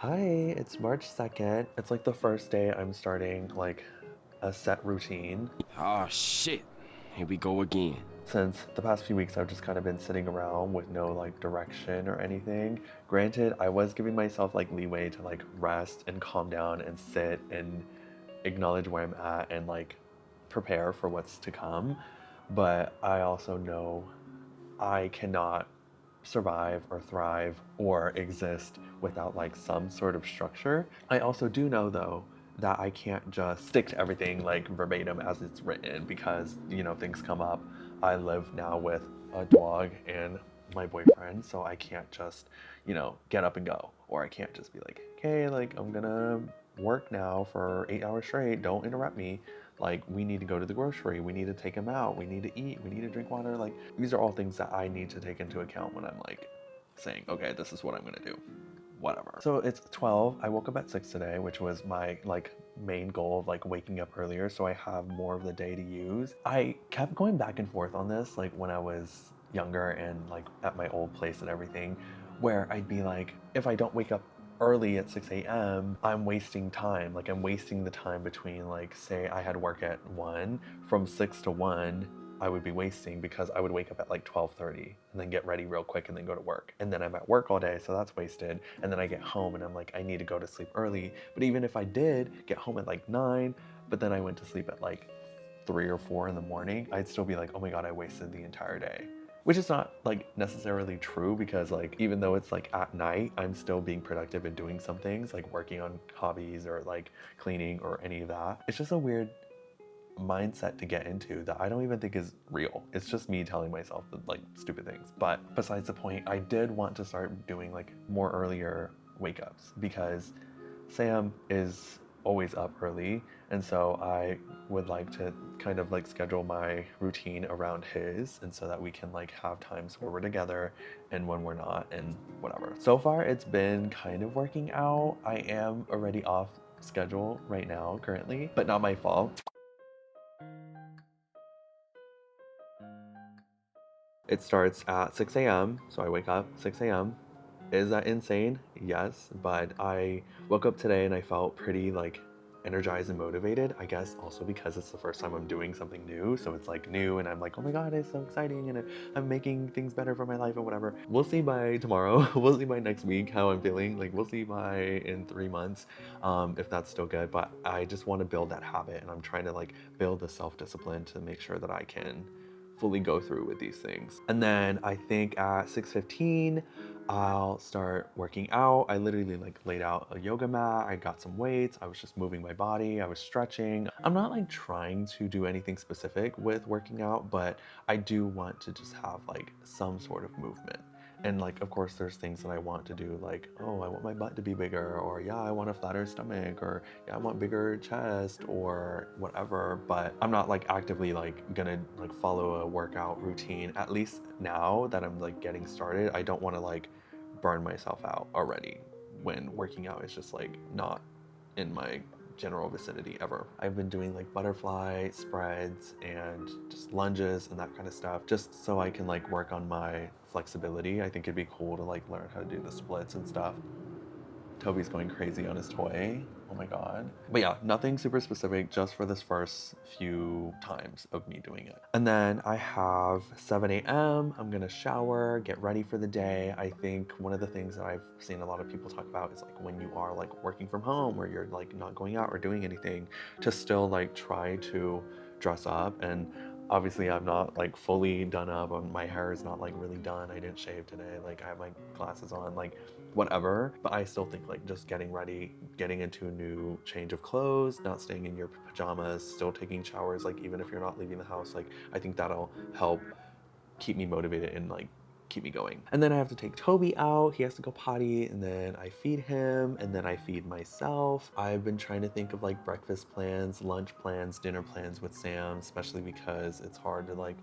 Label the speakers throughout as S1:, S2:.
S1: Hi, it's March 2nd. It's like the first day I'm starting like a set routine.
S2: Oh shit. Here we go again.
S1: Since the past few weeks I've just kind of been sitting around with no like direction or anything. Granted, I was giving myself like leeway to like rest and calm down and sit and acknowledge where I'm at and like prepare for what's to come. But I also know I cannot survive or thrive or exist without like some sort of structure. I also do know though that I can't just stick to everything like verbatim as it's written because, things come up. I live now with a dog and my boyfriend, so I can't just, get up and go. Or I can't just be like, okay, like I'm gonna work now for 8 hours straight, don't interrupt me. Like, we need to go to the grocery, we need to take him out, we need to eat, we need to drink water. Like, these are all things that I need to take into account when I'm like saying, okay, this is what I'm gonna do. Whatever. So it's 12. I woke up at 6 today, which was my like main goal of like waking up earlier so I have more of the day to use. I kept going back and forth on this like when I was younger and like at my old place and everything, where I'd be like, if I don't wake up early at 6 a.m., I'm wasting time. Like, I'm wasting the time between, like, say I had work at 1, from 6 to 1, I would be wasting because I would wake up at like 12:30 and then get ready real quick and then go to work. And then I'm at work all day, so that's wasted. And then I get home and I'm like, I need to go to sleep early. But even if I did get home at like 9, but then I went to sleep at like 3 or 4 in the morning, I'd still be like, oh my God, I wasted the entire day. Which is not like necessarily true because like even though it's like at night, I'm still being productive and doing some things like working on hobbies or like cleaning or any of that. It's just a weird mindset to get into that I don't even think is real. It's just me telling myself the, like stupid things. But besides the point, I did want to start doing like more earlier wake ups because Sam is always up early, and so I would like to kind of like schedule my routine around his, and so that we can like have times where we're together and when we're not, and whatever. So far, it's been kind of working out. I am already off schedule right now currently, but not my fault. It starts at 6 a.m., so I wake up 6 a.m. Is that insane? Yes, but I woke up today and I felt pretty like energized and motivated. I guess also because it's the first time I'm doing something new, so it's like new and I'm like, oh my God, it's so exciting and I'm making things better for my life and whatever. We'll see by tomorrow. We'll see by next week how I'm feeling. Like we'll see by in 3 months if that's still good. But I just want to build that habit and I'm trying to like build the self-discipline to make sure that I can fully go through with these things. And then I think at 6:15, I'll start working out. I literally like laid out a yoga mat. I got some weights. I was just moving my body. I was stretching. I'm not like trying to do anything specific with working out, but I do want to just have like some sort of movement. And like, of course, there's things that I want to do, like, oh, I want my butt to be bigger, or yeah, I want a flatter stomach, or yeah, I want bigger chest, or whatever. But I'm not like actively like gonna like follow a workout routine. At least now that I'm like getting started, I don't want to like burn myself out already when working out is just like not in my general vicinity ever. I've been doing like butterfly spreads and just lunges and that kind of stuff just so I can like work on my flexibility. I think it'd be cool to like learn how to do the splits and stuff. Toby's going crazy on his toy. Oh my God. But yeah, nothing super specific, just for this first few times of me doing it. And then I have 7 a.m. I'm gonna shower, get ready for the day. I think one of the things that I've seen a lot of people talk about is like when you are like working from home or you're like not going out or doing anything, to still like try to dress up. And obviously I'm not like fully done up. My hair is not like really done. I didn't shave today. Like I have my glasses on. Like whatever. But I still think like just getting ready, getting into a new change of clothes, not staying in your pajamas, still taking showers, like even if you're not leaving the house, like I think that'll help keep me motivated and like keep me going. And then I have to take Toby out. He has to go potty, and then I feed him, and then I feed myself. I've been trying to think of like breakfast plans, lunch plans, dinner plans with Sam, especially because it's hard to like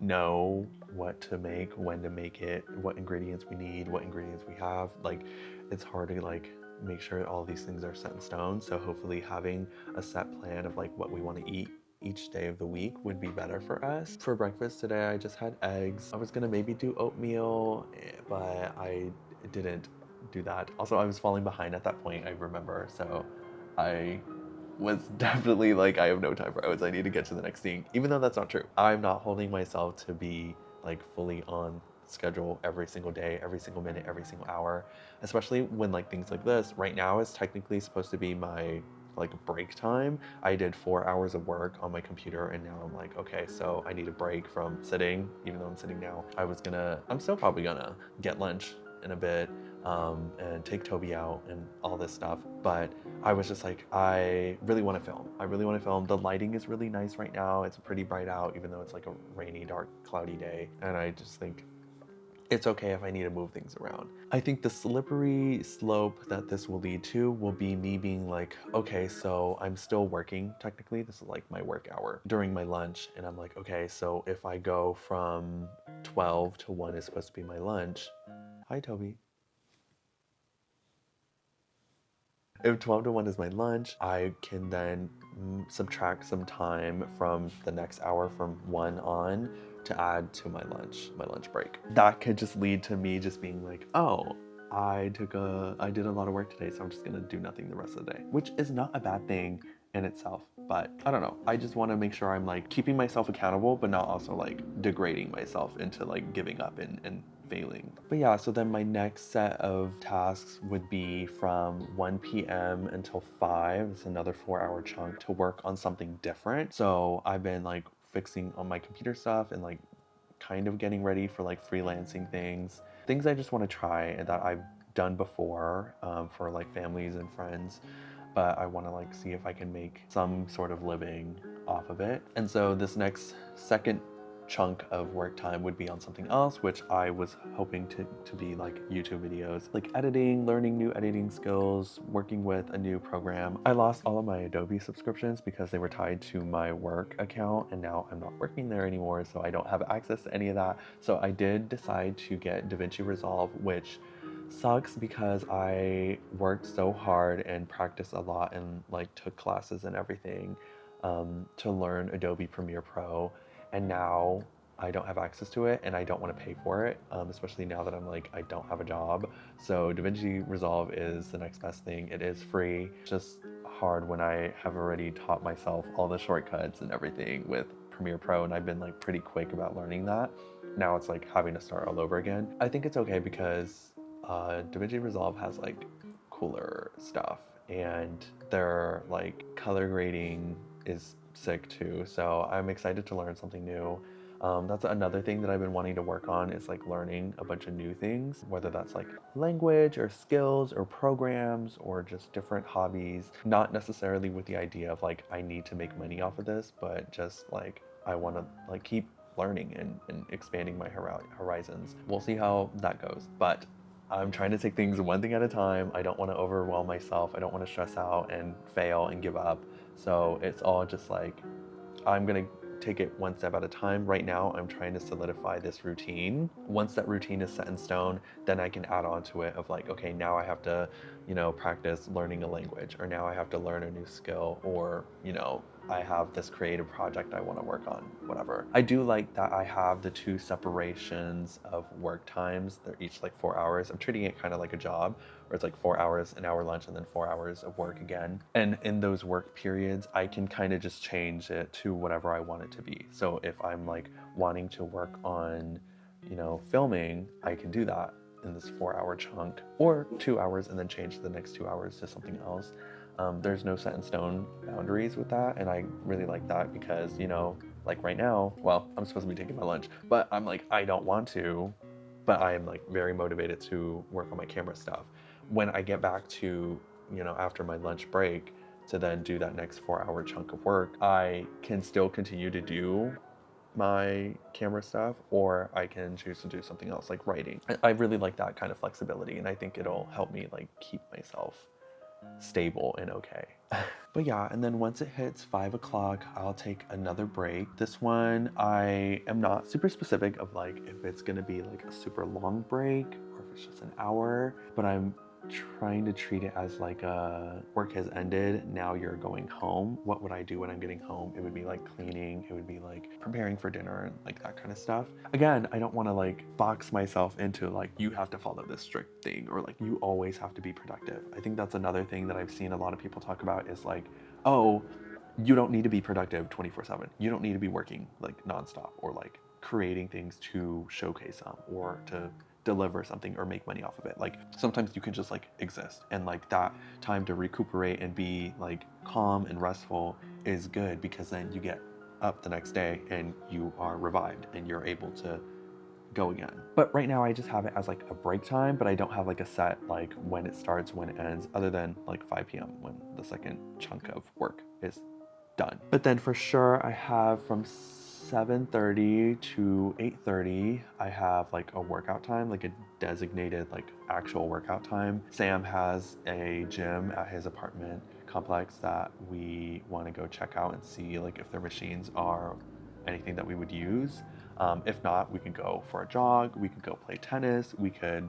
S1: know what to make, when to make it, what ingredients we need, what ingredients we have. Like it's hard to like make sure all these things are set in stone. So hopefully having a set plan of like what we want to eat each day of the week would be better for us. For breakfast today, I just had eggs. I was gonna maybe do oatmeal, but I didn't do that. Also, I was falling behind at that point, I remember. So I was definitely like, I have no time for hours. I need to get to the next thing, even though that's not true. I'm not holding myself to be like fully on schedule every single day, every single minute, every single hour, especially when like things like this. Right now is technically supposed to be my like break time. I did 4 hours of work on my computer and now I'm like, okay, so I need a break from sitting, even though I'm sitting now. I'm still probably gonna get lunch in a bit, and take Toby out and all this stuff. But I was just like, I really want to film. I really want to film. The lighting is really nice right now. It's pretty bright out, even though it's like a rainy, dark, cloudy day. And I just think it's okay if I need to move things around. I think the slippery slope that this will lead to will be me being like, okay, so I'm still working technically. This is like my work hour during my lunch. And I'm like, okay, so if I go from 12 to 1 is supposed to be my lunch. Hi, Toby. If 12 to 1 is my lunch, I can then subtract some time from the next hour from 1 on to add to my lunch break. That could just lead to me just being like, oh, I did a lot of work today, so I'm just gonna do nothing the rest of the day, which is not a bad thing in itself. But I don't know. I just want to make sure I'm like keeping myself accountable, but not also like degrading myself into like giving up and failing. But yeah, so then my next set of tasks would be from 1 p.m. until 5. It's another 4 hour chunk to work on something different. So I've been like fixing on my computer stuff and like kind of getting ready for like freelancing things I just want to try and that I've done before, for like families and friends, but I want to like see if I can make some sort of living off of it. And so this next second chunk of work time would be on something else, which I was hoping to be like YouTube videos, like editing, learning new editing skills, working with a new program. I lost all of my Adobe subscriptions because they were tied to my work account and now I'm not working there anymore, so I don't have access to any of that. So I did decide to get DaVinci Resolve, which sucks because I worked so hard and practiced a lot and like took classes and everything, to learn Adobe Premiere Pro, and now I don't have access to it and I don't want to pay for it, especially now that I'm like I don't have a job. So DaVinci Resolve is the next best thing. It is free. Just hard when I have already taught myself all the shortcuts and everything with Premiere Pro and I've been like pretty quick about learning that. Now it's like having to start all over again. I think it's okay because DaVinci Resolve has like cooler stuff and their like color grading is sick too. So I'm excited to learn something new. That's another thing that I've been wanting to work on is like learning a bunch of new things, whether that's like language or skills or programs or just different hobbies. Not necessarily with the idea of like I need to make money off of this, but just like I want to like keep learning and expanding my horizons. We'll see how that goes. But I'm trying to take things one thing at a time. I don't want to overwhelm myself. I don't want to stress out and fail and give up. So it's all just like I'm gonna take it one step at a time. Right now, I'm trying to solidify this routine. Once that routine is set in stone, then I can add on to it of like, okay, now I have to, practice learning a language, or now I have to learn a new skill, or, I have this creative project I want to work on, whatever. I do like that I have the two separations of work times. They're each like 4 hours. I'm treating it kind of like a job where it's like 4 hours, an hour lunch, and then 4 hours of work again. And in those work periods, I can kind of just change it to whatever I want it to be. So if I'm like wanting to work on, filming, I can do that in this 4 hour chunk, or 2 hours and then change the next 2 hours to something else. There's no set in stone boundaries with that, and I really like that because, like right now, well, I'm supposed to be taking my lunch, but I'm like, I don't want to, but I am like very motivated to work on my camera stuff. When I get back to, after my lunch break to then do that next 4 hour chunk of work, I can still continue to do my camera stuff, or I can choose to do something else like writing. I really like that kind of flexibility, and I think it'll help me like keep myself stable and okay. But yeah, and then once it hits 5 o'clock, I'll take another break. This one, I am not super specific of like if it's gonna be like a super long break or if it's just an hour, but I'm trying to treat it as like a work has ended, now you're going home. What would I do when I'm getting home? It would be like cleaning, it would be like preparing for dinner and like that kind of stuff. Again, I don't want to like box myself into like you have to follow this strict thing or like you always have to be productive. I think that's another thing that I've seen a lot of people talk about is like, oh, you don't need to be productive 24/7. You don't need to be working like nonstop or like creating things to showcase them or to deliver something or make money off of it. Like sometimes you can just like exist, and like that time to recuperate and be like calm and restful is good because then you get up the next day and you are revived and you're able to go again. But right now I just have it as like a break time, but I don't have like a set like when it starts, when it ends, other than like 5 p.m. when the second chunk of work is done. But then for sure I have from 7:30 to 8:30 I have like a workout time, like a designated like actual workout time. Sam has a gym at his apartment complex that we want to go check out and see like if their machines are anything that we would use. If not, we could go for a jog, we could go play tennis, we could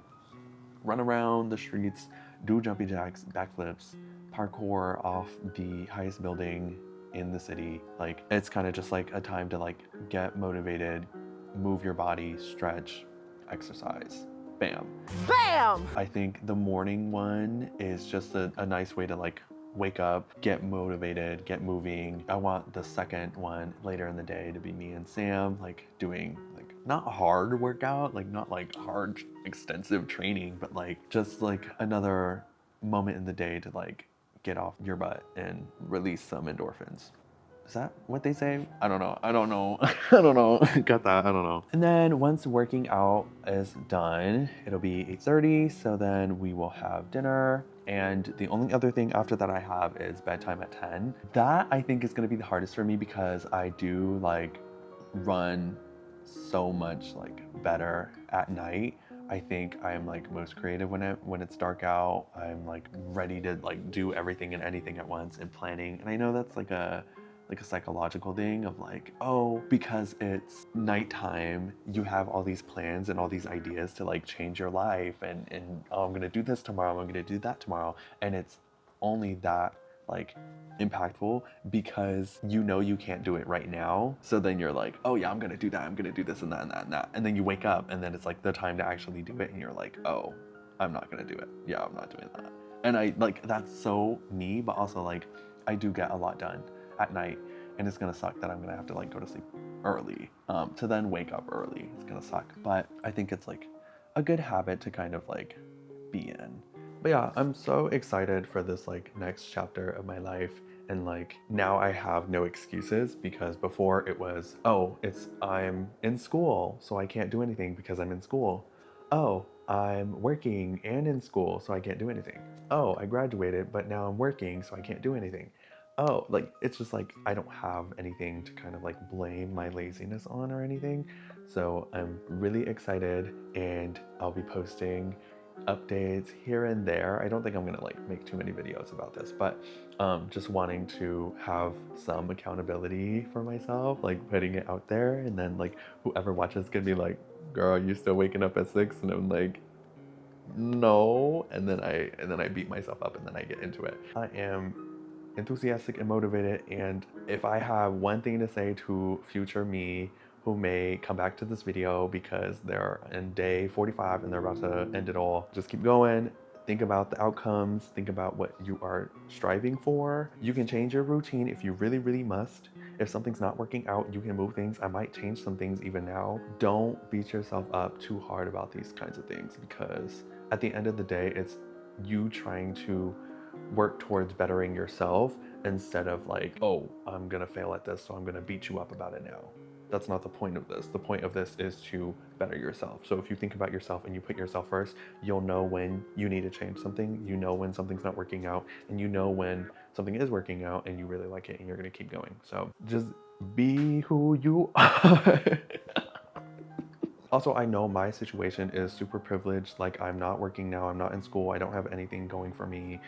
S1: run around the streets, do jumping jacks, backflips, parkour off the highest building in the city. Like it's kind of just like a time to like get motivated, move your body, stretch, exercise. Bam. Bam! I think the morning one is just a nice way to like wake up, get motivated, get moving. I want the second one later in the day to be me and Sam, like doing like not hard workout, like not like hard extensive training, but like just like another moment in the day to like get off your butt and release some endorphins. Is that what they say? I don't know. I don't know. I don't know. Got that. I don't know. And then once working out is done, it'll be 8:30. So then we will have dinner. And the only other thing after that I have is bedtime at 10. That I think is going to be the hardest for me because I do like run so much like better at night. I think I'm like most creative when it's dark out. I'm like ready to like do everything and anything at once and planning. And I know that's like a psychological thing of like, oh, because it's nighttime, you have all these plans and all these ideas to like change your life and oh, I'm gonna do this tomorrow, I'm gonna do that tomorrow. And it's only that like impactful because you know you can't do it right now. So then you're like, oh yeah, I'm gonna do that, I'm gonna do this and that and that and that. And then you wake up and then it's like the time to actually do it and you're like, oh, I'm not gonna do it. Yeah, I'm not doing that. And I like that's so me, but also like I do get a lot done at night, and it's gonna suck that I'm gonna have to like go to sleep early to then wake up early. It's gonna suck, but I think it's like a good habit to kind of like be in. But yeah, I'm so excited for this like next chapter of my life. And like now I have no excuses because before it was, oh, it's I'm in school, so I can't do anything because I'm in school. Oh, I'm working and in school, so I can't do anything. Oh, I graduated, but now I'm working, so I can't do anything. Oh, like it's just like I don't have anything to kind of like blame my laziness on or anything. So I'm really excited and I'll be posting updates here and there. I don't think I'm gonna like make too many videos about this, but just wanting to have some accountability for myself, like putting it out there, and then like whoever watches could be like, "Girl, you still waking up at 6?" And I'm like, "No," and then I beat myself up, and then I get into it. I am enthusiastic and motivated. And if I have one thing to say to future me who may come back to this video because they're in day 45 and they're about to end it all, just keep going. Think about the outcomes, think about what you are striving for. You can change your routine if you really, really must. If something's not working out, you can move things. I might change some things even now. Don't beat yourself up too hard about these kinds of things because at the end of the day, it's you trying to work towards bettering yourself instead of like, oh, I'm gonna fail at this, so I'm gonna beat you up about it now. That's not the point of this. The point of this is to better yourself. So if you think about yourself and you put yourself first, you'll know when you need to change something, you know when something's not working out, and you know when something is working out and you really like it and you're gonna keep going. So just be who you are. Also, I know my situation is super privileged. Like, I'm not working now, I'm not in school, I don't have anything going for me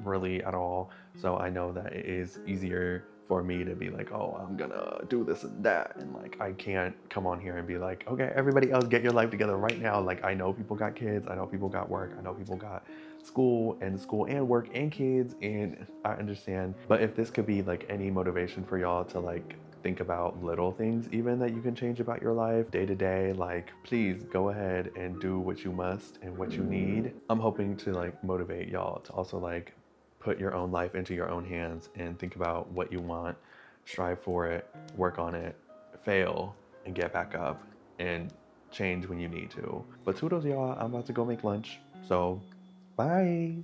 S1: really at all. So I know that it is easier for me to be like, oh, I'm gonna do this and that. And like, I can't come on here and be like, okay, everybody else get your life together right now. Like, I know people got kids, I know people got work, I know people got school and work and kids, and I understand. But if this could be like any motivation for y'all to like think about little things even that you can change about your life day to day, like please go ahead and do what you must and what you need. I'm hoping to like motivate y'all to also like put your own life into your own hands and think about what you want, strive for it, work on it, fail, and get back up and change when you need to. But toodles, y'all, I'm about to go make lunch. So, bye.